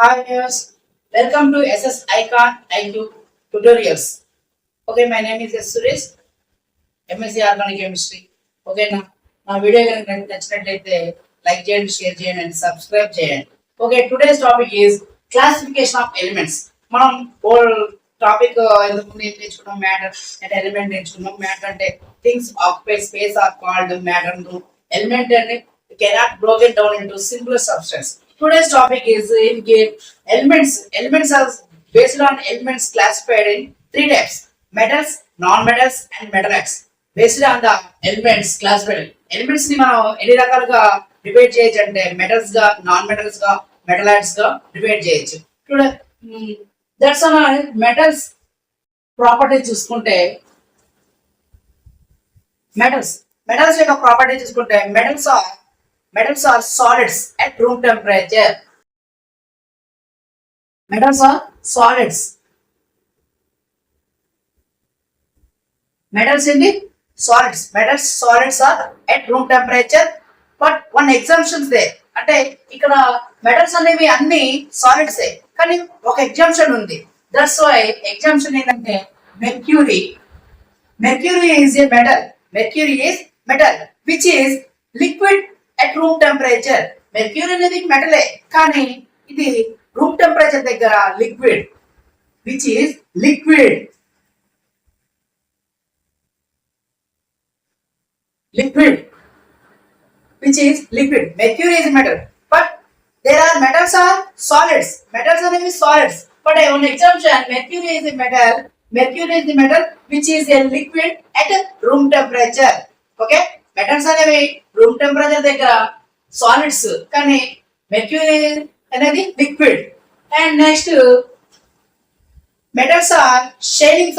Hi viewers, welcome to SS Icon IQ tutorials. Okay, my name is S. Suresh, MSc Organic Chemistry. Okay, నా video కనుక మీకు నచ్చినట్లయితే like చేయండి, share చేయండి and subscribe చేయండి. Okay, today's topic is classification of elements. మనం whole topic ఇంతకుముందు ఏం నేర్చుకున్నాం? మ్యాటర్ అంటే ఎలిమెంట్ నేర్చుకున్నాం. మ్యాటర్ అంటే things occupy space are called matter. Element అంటే cannot broken down into simpler substance. Today's topic is elements. Elements are based on elements classified in three types: metals, non-metals, and metallites. Based on the elements classified. Elements ni మనం ఎన్ని రకాలుగా divide చేయొచ్చు అంటే metals గా, non metals గా, మెటలైట్స్ గా divide చేయొచ్చు. Today that's on metals property చూసుకుంటే మెటల్స్ యొక్క ప్రాపర్టీ చూసుకుంటే metals are solids at room temperature. Metals are solids. Metals in the solids. Metals solids are at room temperature. But one exemption is there. అంటే ఇక్కడ metals అనేవి అన్ని solids కానీ ఒక exemption ఉంది. దట్స్ వై ఎగ్జామ్షన్ ఏంటంటే mercury is a metal which is liquid at room temperature. Mercury అనేది మెటలే కానీ ఇది రూమ్ టెంపరేచర్ దగ్గర liquid which is liquid which is liquid. Mercury is a metal but there are metals are solids. Metals are solids but on exemption mercury is a metal which is a liquid at room temperature. Okay, metals అనేవి room temperature దగ్గర solids కానీ mercury అనేది liquid. And next metals are shining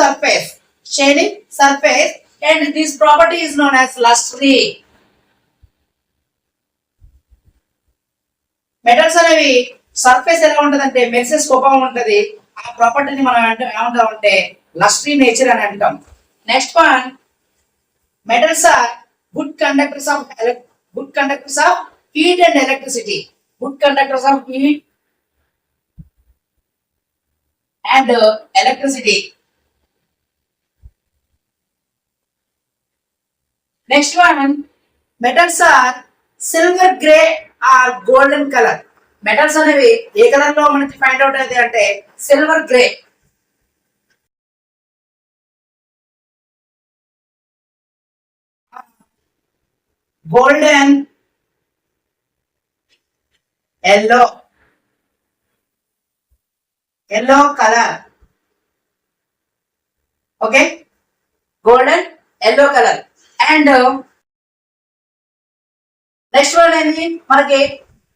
surface and this property is known as lustre. Metals అనేవి surface ఎలా ఉంటదంటే మెరిసే స్వభావం ఉంటది. ఆ ప్రాపర్టీని మనం ఏమంటామంటే లస్ట్రీ నేచర్ అని అంటాం. Next one, metals are good conductors of heat and electricity. Good conductors of heat and electricity. Next one, metals are silver gray or golden color. Metals అనేవి ఏ కలర్ లో మనకి ఫైండ్ అవుట్ అయితే అంటే silver grey. Golden, yellow color. Okay, golden yellow color. And next one is మనకి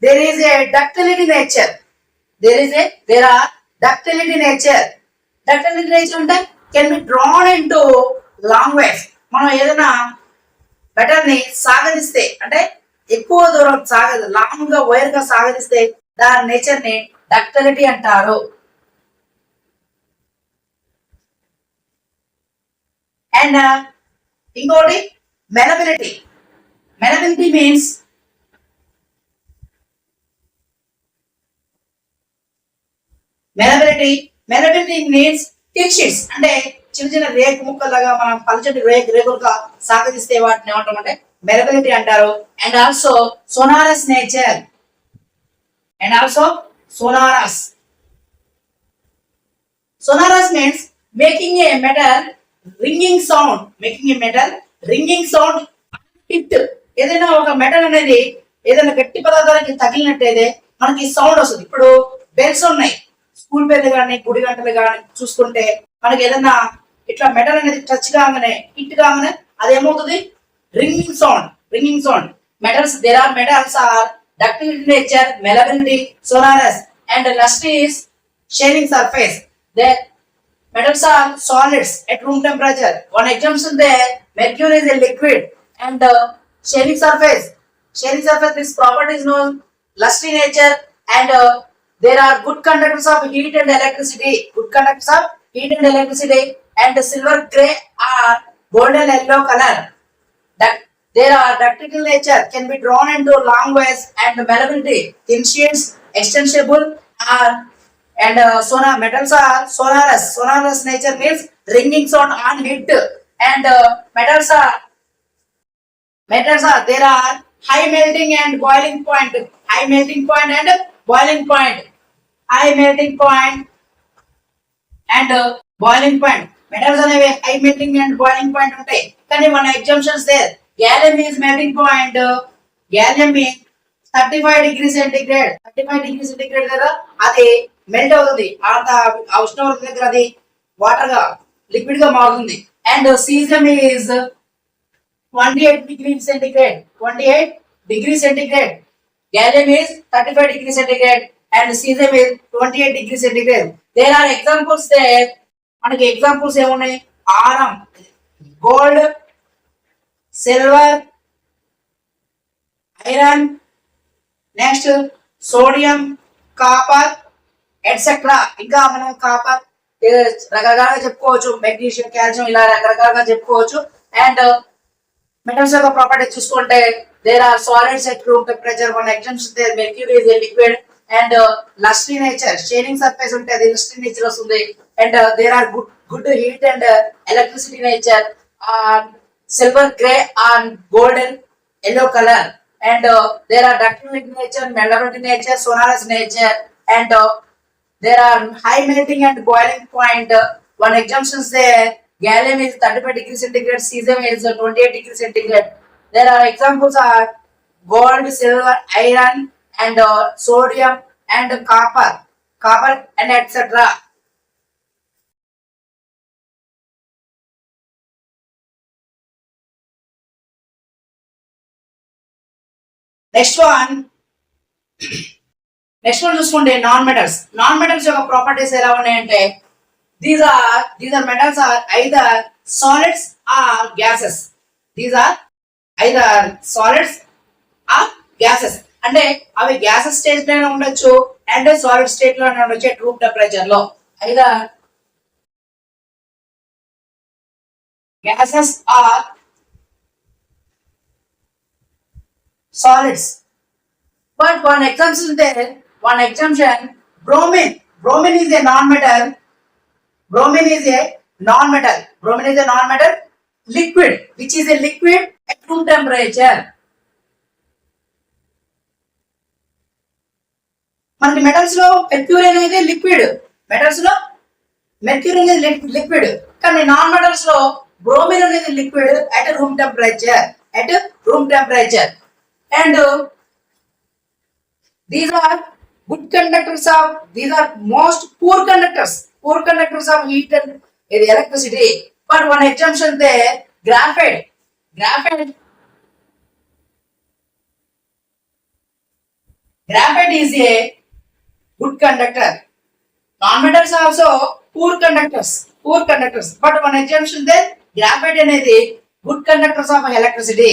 there is a ductility nature. There are ductility nature అంటే can be drawn into long ways. మనం ఏదైనా metal ని సాగదిస్తే అంటే ఎక్కువ దూరం లాంగ్ గా వైర్ గా సాగదిస్తే దాని నేచర్ ని డక్టిలిటీ అంటారు. అండ్ ఇంకోటి మెలబిలిటీ మీన్స్ థిక్ షీట్స్ అంటే చిన్న రేకు ముక్కలాగా మనం పల్చటి రేకులుగా సాగదీస్తే వాటిని ఏమంటామంటే మెలబిలిటీ అంటారు. And also sonorous nature sonorous means making a metal ringing sound hit. ఏదైనా ఒక మెటల్ అనేది ఏదైనా గట్టి పదార్థాలకి తగిలినట్టయితే మనకి సౌండ్ వస్తుంది. ఇప్పుడు బెల్స్ ఉన్నాయి, స్కూల్ బెల్ కానీ గుడి గంటలు కానీ చూసుకుంటే మనకి ఏదైనా ఇట్లా మెటల్ అనేది టచ్ కాగానే హిట్ కాగానే అదేమవుతుంది? Ringing sound. Metals, there are metals are ductility nature, malleability, sonorous and lustre is shining surface. The metals are solids at room temperature. One example there, mercury is a liquid and shining surface. This property is known lustry nature and there are good conductors of heat and electricity. And silver gray or golden yellow color. There are ductile nature, can be drawn into long ways and malleability, thin sheets, extensible are and metals are sonorous. Sonorous nature means ringing sound on hit, and metals are there are high melting and boiling point. High melting point and boiling point. High melting point and boiling point. Metals అనేవి high melting and boiling point ఉంటాయి. కానీ మన exceptions there gallium is melting point. Gallium is 35 degrees centigrade. 35 degrees centigrade దగ్గర అది melt అవుతుంది. ఆ ఉష్ణోగ్రత దగ్గర అది వాటర్ గా లిక్విడ్ గా మారుతుంది. And caesium is 28 degrees centigrade. 28 degrees centigrade. Gallium is 35 degrees centigrade and cesium is 28 degrees centigrade. There are examples there. మనకి ఎగ్జాంపుల్స్ ఏమున్నాయి? Aurum, gold, silver, iron, next sodium, copper etcetera. ఇంకా మనం copper రకరకాలుగా చెప్పుకోవచ్చు, magnesium, calcium ఇలా రకరకాలుగా చెప్పుకోవచ్చు. And metals యొక్క ప్రాపర్టీ చూసుకుంటే there are solids at room temperature. One example there mercury is a liquid and lustre nature. Shading surface ఉంటే అది లస్ట్రీ నేచర్ వస్తుంది. And there are good heat and electricity nature. Silver grey and golden yellow color. And there are ductile nature, melodic nature, sonorous nature, and there are high melting and boiling point. One example is there. Gallium is 35 degrees centigrade, cesium is 28 degrees centigrade. There are examples are gold, silver, iron, and sodium and copper and etc. Next one చూసుకుంటే non metals. Non metals యొక్క properties ఎలా ఉన్నాయంటే these are metals are either solids or gases. These are either solids or gases. అంటే అవి gases stage లోనే ఉండొచ్చు and solid state లోనే ఉండొచ్చు at room temperature లో. either gases or solids. But one exemption is there. One exemption, bromine is a non-metal. Bromine is a non-metal liquid, which is a liquid at room temperature. మనకి metals లో mercury అనేది liquid. Metals లో mercury అనేది liquid, కానీ non metals లో bromine అనేది liquid at room temperature. And these are good conductors of, these are most poor conductors of heat and electricity. But one exemption there, graphite is a good conductor. Non-metals are also poor conductors. But one exemption there, graphite అనేది good conductors of electricity.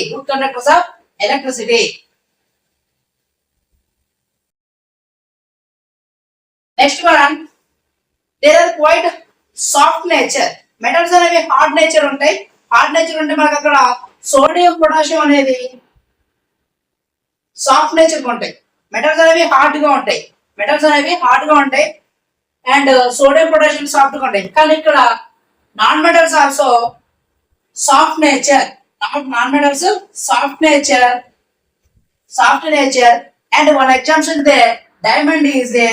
Next one, there are quite soft nature. Metals అనేవి hard nature ఉంటాయి. Hard nature ఉంటే మనకు అక్కడ sodium, potassium అనేది soft nature ఉంటాయి. Metals అనేవి hard గా ఉంటాయి. అండ్ సోడియం, పొటాషియం సాఫ్ట్ గా ఉంటాయి. కానీ ఇక్కడ non metals also soft nature. Non metals soft nature. And one example the diamond is a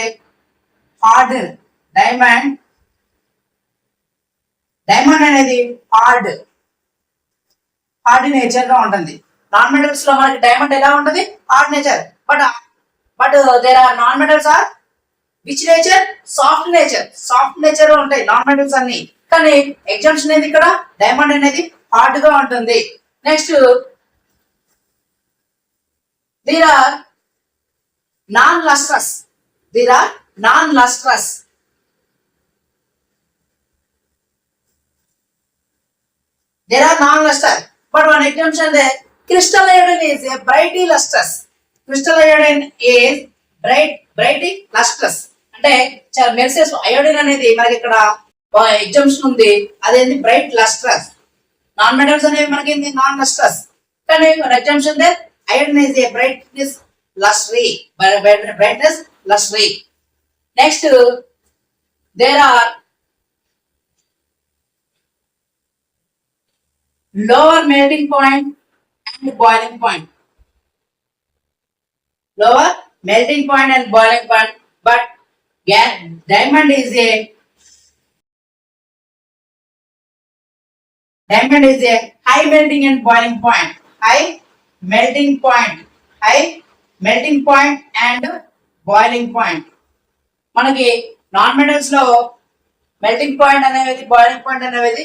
hard. Diamond అనేది హార్డ్ నేచర్ గా ఉంటుంది. నాన్ మెటల్స్ లో మనకి డైమండ్ ఎలా ఉంటుంది? Hard nature. But there are non metals or which nature? Soft nature ఉంటాయి non metals అన్ని. కానీ ఎగ్జాంపుల్ అనేది ఇక్కడ డైమండ్ అనేది హార్డ్ గా ఉంటుంది. Next there are non lustrous. There are non-luster, but one exemption there. Crystal iodine is a brightly lustrous. అంటే మెరిసెస్ iodine అనేది మనకి ఇక్కడ ఎగ్జామ్షన్ ఉంది. అదేంటి? Bright lustrous. నాన్ మెటల్స్ అనేవి మనకి నాన్ లస్ట్రస్. కానీ మన exemption they iodine is a brightness lustrous. Next, there are lower melting point and boiling point. Lower melting point and boiling point, but diamond is a high melting and boiling point. High melting point, high melting point and boiling point. మనకి non metals లో melting point అనేది boiling point అనేది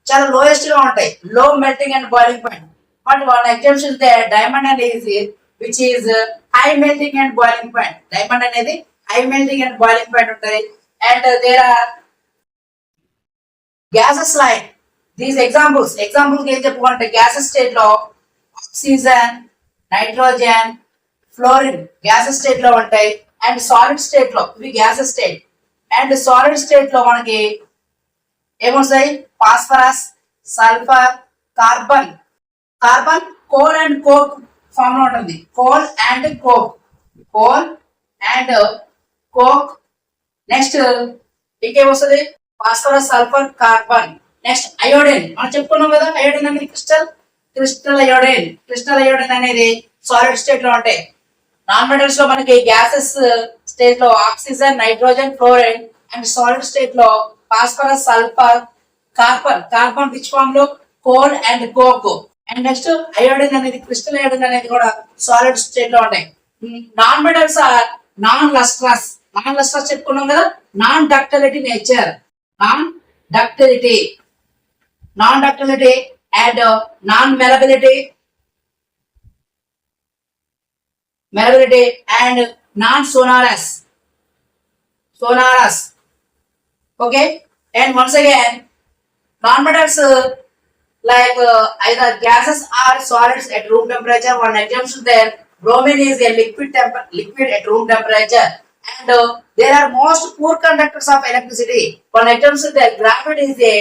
చాలా lowest గా ఉంటాయి, low melting and boiling point. But one example diamond అనేది which is high melting and boiling point. Diamond అనేది high melting and boiling point ఉంటుంది. And there are gases like these examples ఏం చెప్పుకుంటే gases state లో oxygen, nitrogen, fluorine gases state లో ఉంటాయి. And solid state లో ఇవి gases state. And solid state లో మనకి ఏమొస్తాయి? Phosphorus, sulphur, carbon. Coal and coke form లో ఉంటుంది. Coal and coke. నెక్స్ట్ ఇంకేమొస్తుంది? Phosphorus, sulphur, carbon. Next iodine. మనం చెప్పుకున్నాం కదా, అయోడిన్ అనేది క్రిస్టల్ అయోడిన్ అనేది సాలిడ్ స్టేట్ లో ఉంటాయి. నాన్ మెటల్స్ లో మనకి గ్యాసెస్ స్టేట్ లో oxygen, nitrogen, fluorine. And solid state లో phosphorus, sulphur, carbon rich form లో coal and coke. And next iodine అనేది క్రిస్టల్ అయోడిన్ అనేది కూడా సాలిడ్ స్టేట్ లో ఉంటాయి. Non metals are non lustrous చెప్పుకున్నాం కదా, non ductility nature. Non ductility and non malleability and non-sonorous. Okay, and once again non-metals like either gases or solids at room temperature. One example there, bromine is a liquid at room temperature. And there are most poor conductors of electricity. One example there, graphite is the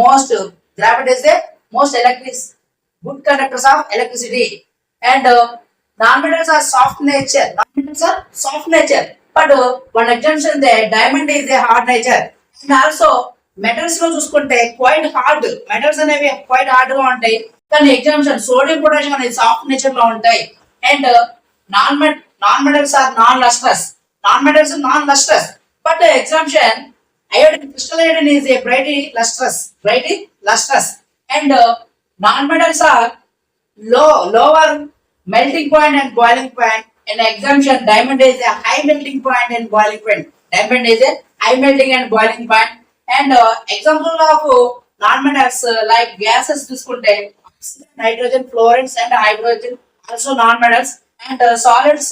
most good conductors of electricity. And non-metals are soft nature. But one example there, diamond is a hard nature. And also metals లో చూసుకుంటే quite hard. Metals అనేవి quite hard గా ఉంటాయి. కానీ example sodium, potassium అనేది soft nature లో ఉంటాయి. And non metals are non lustrous. But example iodine, crystal iodine is a brightly lustrous. And non-metals are lower melting point and boiling point. In exemption, diamond is a high melting point and boiling point. And example of non-metals like gases తీసుకుంటే nitrogen, fluorines and hydrogen also non-metals. And solids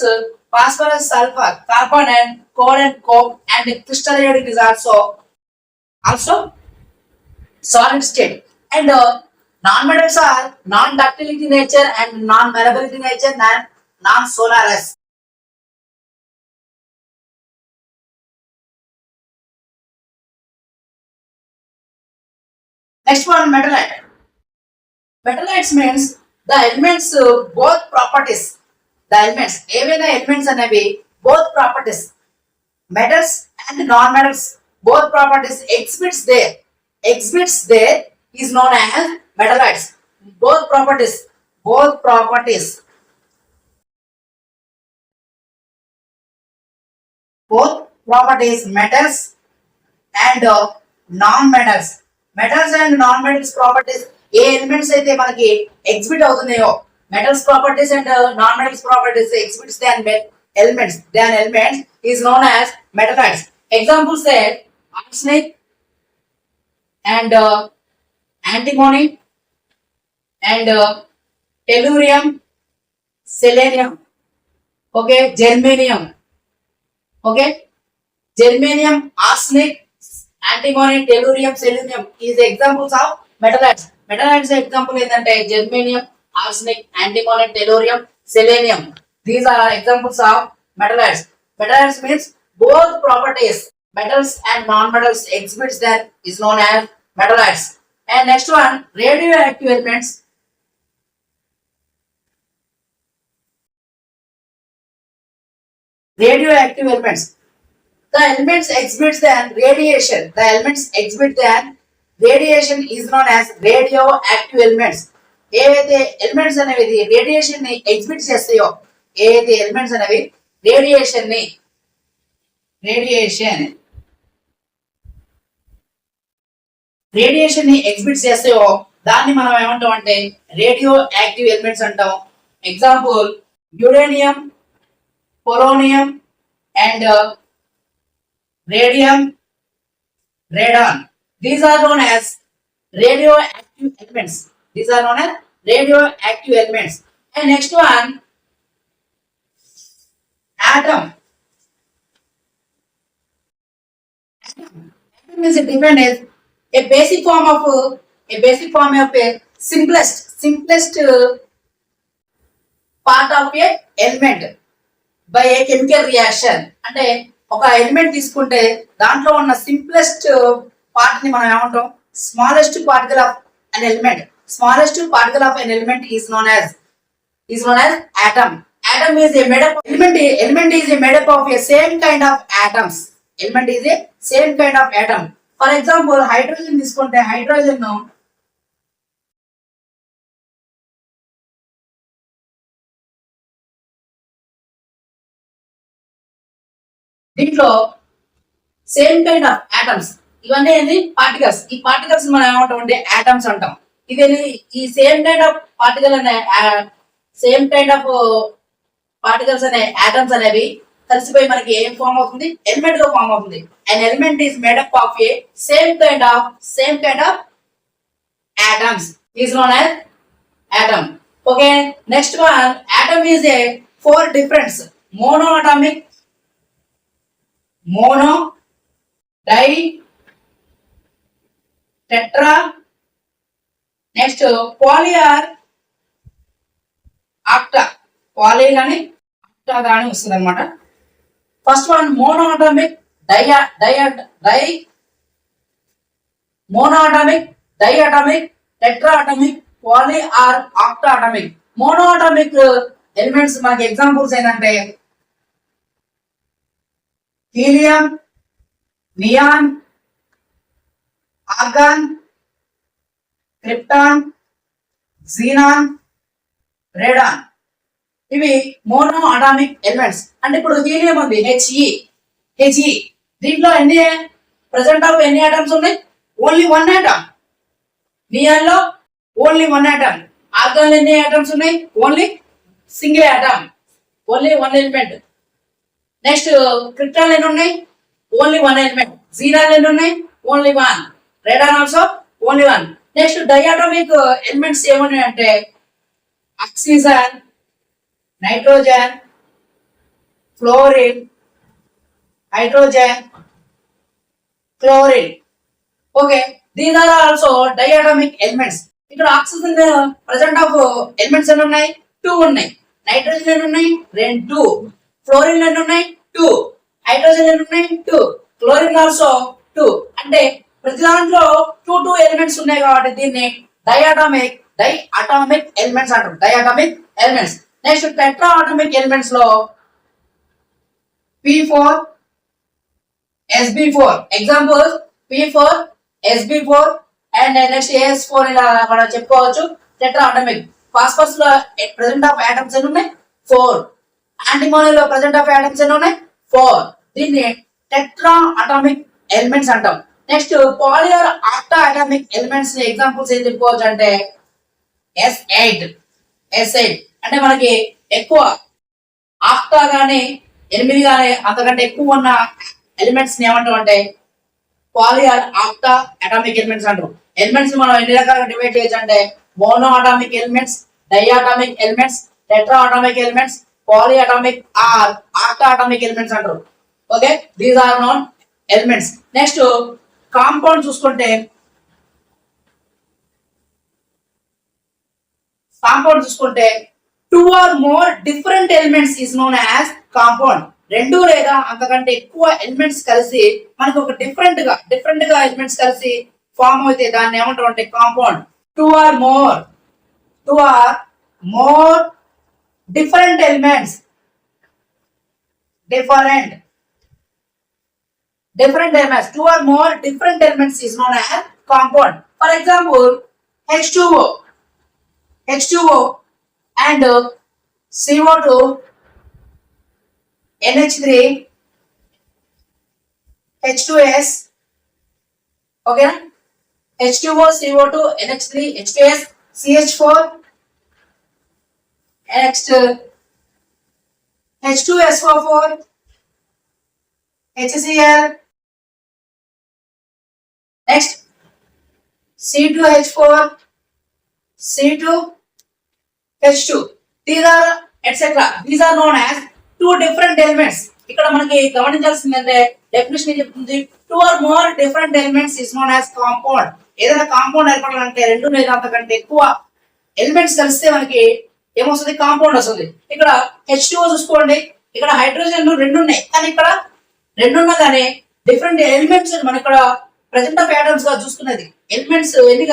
phosphorus, sulfur, carbon and coal and coke. And crystal iodine is also solid state. And non-metals are non-ductility nature and non-malleability nature, non-sonorous. Next one, metallite. Metallites means the elements both properties. ఏవైనా elements అనేవి both properties, metals and non-metals, both properties exhibits there is known as metallites. Both properties, metals and non-metals. Metals and non-metals properties A elements అయితే మనకి exhibit అవుతున్నాయో, metals properties and non-metals properties exhibits than elements is known as metallites. Examples there, arsenic and antimony and tellurium, selenium. Okay, germanium. Arsenic, antimony, tellurium, selenium is examples of metallites. Metallites example ఏంటంటే germanium, arsenic, antimony, tellurium, selenium. These are examples of metallites. Metallites means both properties, metals and non-metals exhibits that is known as metallites. And next one, radioactive elements. The elements exhibit then radiation. The elements exhibit then radiation is known as radioactive elements. ఏవైతే elements అనేవి radiation ని exhibit చేస్తాయో, ఏవైతే elements అనేవి radiation ని exhibit చేస్తాయో దాన్ని మనం ఏమంటాం అంటే రేడియో యాక్టివ్ ఎలిమెంట్స్ అంటాం. Example uranium, polonium and radium, radon. These are known as radioactive elements. These are known as radioactive elements. And next one, atom. Atom is defined as a basic form of a simplest part of a element by a chemical reaction. అంటే ఒక element తీసుకుంటే దాంట్లో ఉన్న simplest part ని మనం ఏమంటాం smallest particle of an element. Smallest particle of an element is known as atom. Atom is a made up element is a made up of a same kind of atoms. Element is a same kind of atom. For example, hydrogen తీసుకుంటే hydrogen దీంట్లో same kind of atoms. ఇవన్నీ ఏంది particles. ఈ particles మనం ఏమంటాం అంటే atoms అంటాం. ఇది ఈ సేమ్ కైండ్ ఆఫ్ పార్టికల్ అనే సేమ్ కైండ్ ఆఫ్ పార్టికల్స్ అనే ఆటమ్స్ అనేవి కలిసిపోయి మనకి ఏం ఫామ్ అవుతుంది, ఎలిమెంట్ గా ఫామ్ అవుతుంది. And element is made up of A same kind of atoms is known as atom. Okay, next one, atom is a four difference: monoatomic, mono, di, tetra, next poly or octa. Poly గాని octa గాని వస్తుంది అన్నమాట. First one monoatomic, monoatomic, diatomic, tetraatomic, poly or octaatomic. Monoatomic elements మనకి examples ఏంటంటే helium, neon, organ, krypton, xenon, radon. ఇవి mono atomic elements. అంటే ఇప్పుడు helium ఉంది హెచ్ఈ దీంట్లో ఎన్ని ప్రెసెంట్ ఆఫ్ ఎన్ని ఆటమ్స్ ఉన్నాయి? Only one atom. నియాన్ లో ఓన్లీ వన్ ఆటమ్. ఆర్గాన్ ఎన్ని ఆటమ్స్ ఉన్నాయి? Only single atom, only one element. Next krypton ఎన్ని ఉన్నాయి? Only one element. జీనాన్ ఎన్ని ఉన్నాయి? Only one. Radon also only one. Next diatomic elements ఏమున్నాయి అంటే oxygen, nitrogen, fluorine, hydrogen, chlorine. Okay, these are also diatomic elements. ఇక్కడ oxygen present of elements ఎన్ని ఉన్నాయి? 2 ఉన్నాయి. నైట్రోజన్ ఎన్ని ఉన్నాయి? 2. ఫ్లోరిన్ ఎన్ని ఉన్నాయి? 2. హైడ్రోజన్ ఎన్ని ఉన్నాయి? 2. Chlorine also 2. అంటే ప్రతి దాంట్లో 2 ఎలిమెంట్స్ ఉన్నాయి కాబట్టి దీన్ని డయాటమిక్ ఎలిమెంట్స్ అంటారు. Diatomic elements. నెక్స్ట్ టెట్రాటమిక్ ఎలిమెంట్స్ లో P4, SB4. Example P4, SB4 and next AS4 ఇలా మనం చెప్పుకోవచ్చు. టెట్రాటమిక్. ఫాస్ఫరస్ లో ప్రెసెంట్ ఆఫ్ ఆటమ్స్ ఎన్ని ఉన్నాయి? 4. యాంటిమోనీలో ప్రెసెంట్ ఆఫ్ ఆటమ్స్ ఎన్ని ఉన్నాయి? 4. దీన్ని టెట్రా అటామిక్ ఎలిమెంట్స్ అంటాం. Next poly or octa atomic elements examples ఏం చెప్పుకోవచ్చు అంటే S8 అంటే మనకి ఎక్కువ ఆక్టా గానీ 8 గానీ అంతకంటే ఎక్కువ ఉన్న ఎలిమెంట్స్ ని ఏమంటాం అంటే poly or octa atomic elements అంటారు. ఎలిమెంట్స్ మనం ఎన్ని రకాలుగా డివైడ్ చేయొచ్చు అంటే mono atomic elements, diatomic elements, tetra atomic elements, poly atomic or octa atomic elements అంటారు. Okay, these are known elements. Next compound చూసుకుంటే two or more different elements is known as compound. 2 లేదా అంతకంటే ఎక్కువ elements కలిసి మనకు ఒక different గా elements కలిసి ఫామ్ అయితే దాన్ని ఏమంటాం అంటే compound. Two or more different elements different elements. Two or more different elements is known as compound. For example, H2O, H2O and CO2, NH3, H2S. Okay, H2O, CO2, NH3, H2S, CH4. Next, H2SO4, HCl. Next, C2H4, C2H2. These are etc. These are known as two different elements. ఇక్కడ మనకి గమనించాల్సిందంటే definition ఏం చెప్తుంది, two or more different elements is known as compound. ఏదైనా compound ఏర్పడాలంటే రెండు లేదా అంతకంటే ఎక్కువ ఎలిమెంట్స్ కలిస్తే మనకి ఏమొస్తుంది, కాంపౌండ్ వస్తుంది. ఇక్కడ H2O చూసుకోండి, ఇక్కడ హైడ్రోజన్ రెండు ఉన్నాయి, కానీ ఇక్కడ రెండున్నా కానీ డిఫరెంట్ ఎలిమెంట్స్ మనం ఇక్కడ ప్రెసెంట్ ఆఫ్ యాటమ్స్ గా చూసుకున్నది. ఎలిమెంట్స్ ఎన్ని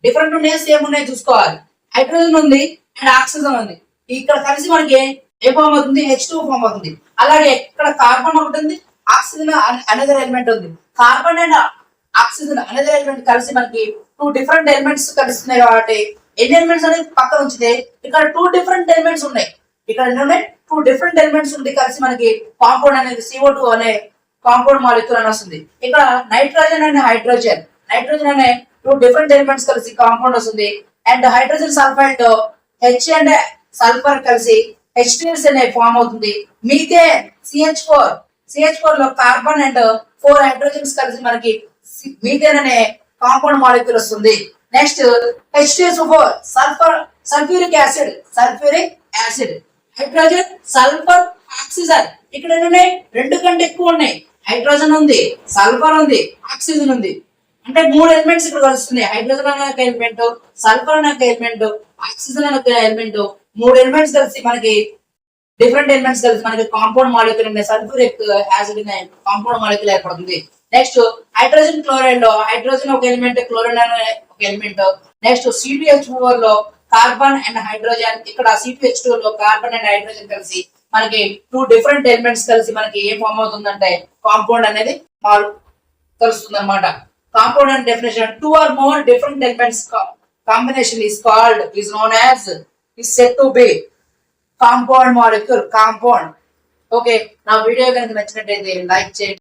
డిఫరెంట్ ఉన్నాయి, సేమ్ ఉన్నాయి చూసుకోవాలి. హైడ్రోజన్ ఉంది అండ్ ఆక్సిజన్ ఉంది, ఇక్కడ కలిసి మనకి ఏ ఫామ్ అవుతుంది, H2O ఫామ్ అవుతుంది. అలాగే ఇక్కడ కార్బన్ ఒకటి ఉంది, ఆక్సిజన్ అనదర్ ఎలిమెంట్ ఉంది. Carbon and oxygen another element కలిసి మనకి టూ డిఫరెంట్ ఎలిమెంట్స్ కలుస్తున్నాయి. కాబట్టి ఎన్ని ఎలిమెంట్స్ అనేది పక్కన ఉంచితే ఇక్కడ టూ డిఫరెంట్ ఎలిమెంట్స్ ఉన్నాయి. ఇక్కడ ఎన్ని ఉన్నాయి, టూ డిఫరెంట్ ఎలిమెంట్స్ ఉంది కలిసి మనకి కాంపౌండ్ అనేది CO2 అనే కాంపౌండ్ మాలిక్యూల్ అని వస్తుంది. ఇక్కడ నైట్రోజన్ అండ్ హైడ్రోజన్, నైట్రోజన్ అనే టూ డిఫరెంట్ ఎలిమెంట్స్ కలిసి కాంపౌండ్ వస్తుంది. And hydrogen sulphide H and sulphur కలిసి H2S అనే ఫామ్ అవుతుంది. మీథేన్ CH4 లో కార్బన్ అండ్ 4 హైడ్రోజన్స్ కలిసి మనకి మీథేన్ అనే కాంపౌండ్ మాలిక్యూల్ వస్తుంది. Next H2SO4 sulphuric acid hydrogen sulphur oxygen. ఇక్కడ ఉన్నాయి రెండు కంటే ఎక్కువ ఉన్నాయి, హైడ్రోజన్ ఉంది, సల్ఫర్ ఉంది, ఆక్సిజన్ ఉంది. అంటే మూడు ఎలిమెంట్స్ ఇక్కడ కలుస్తున్నాయి. హైడ్రోజన్ అనే ఒక ఎలిమెంట్, సల్ఫర్ అనే ఒక ఎలిమెంట్, ఆక్సిజన్ అనే ఒక ఎలిమెంట్. మూడు ఎలిమెంట్స్ కలిసి మనకి డిఫరెంట్ ఎలిమెంట్స్ కలిసి మనకి కాంపౌండ్ మాలిక్యూల్ అనే సల్ఫ్యూరిక్ యాసిడ్ అనే కాంపౌండ్ మాలిక్యూల్ ఏర్పడుతుంది. నెక్స్ట్ హైడ్రోజన్ క్లోరైడ్ లో హైడ్రోజన్ ఒక ఎలిమెంట్, క్లోరైడ్ అనే ఒక ఎలిమెంట్. నెక్స్ట్ C2H4 లో కార్బన్ అండ్ హైడ్రోజన్, ఇక్కడ C2H2 లో కార్బన్ అండ్ హైడ్రోజన్ కలిసి మనకి టూ డిఫరెంట్ ఎలిమెంట్స్ కలిసి మనకి ఏం ఫామ్ అవుతుందంటే కాంపౌండ్ అనేది కలుస్తుంది అనమాట. Compound and definition, two or more different elements combination is known as is said to be compound molecule, compound. Okay, నా వీడియో కనుక నచ్చినట్టయితే లైక్ చేయండి.